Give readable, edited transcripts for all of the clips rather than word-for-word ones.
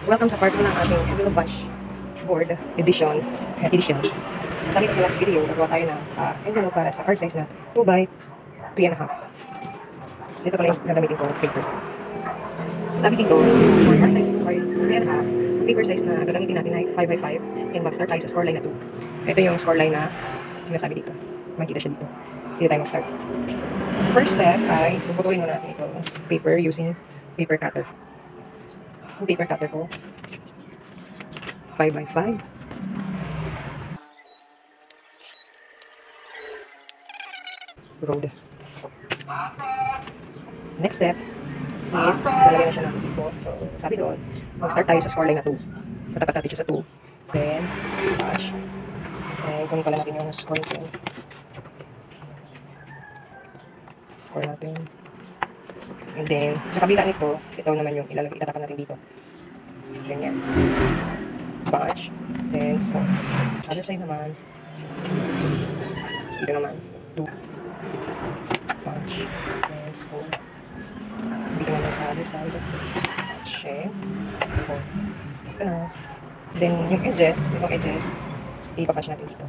Welcome sa part 1 ng ating envelope batch board edition. Sabi ko sa last video, nagawa tayo ng envelope para sa card size na 2 by 3.5. So ito pala yung gagamitin ko, paper. Sabi dito, for card size 2 by 3.5, yung paper size na gagamitin natin ay 5 by 5 and mag-start tayo sa scoreline na 2. Ito yung scoreline na sinasabi dito. Makikita siya dito. Dito tayo mag-start. First step ay puputulin muna natin ito paper using paper cutter. Yung paper cutter ko 5 by 5. Road. Next step is lalagyan na siya natin dito. So sabi doon, mag-start tayo sa scoreline na 2. Tatapat natin siya sa 2. Then touch. And kunin pala natin yung score natin. Score natin. And then sa kabila nito, ito naman yung ilalagay, itatapan natin dito. Ganyan. Punch. Then score. Other side naman. Dito naman. 2. Punch. Then score. Dito naman sa other side. Punch. Score. Ito na. Then yung edges, ipapunch natin dito.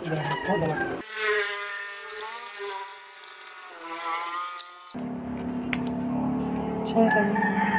Then, hold on. Tada!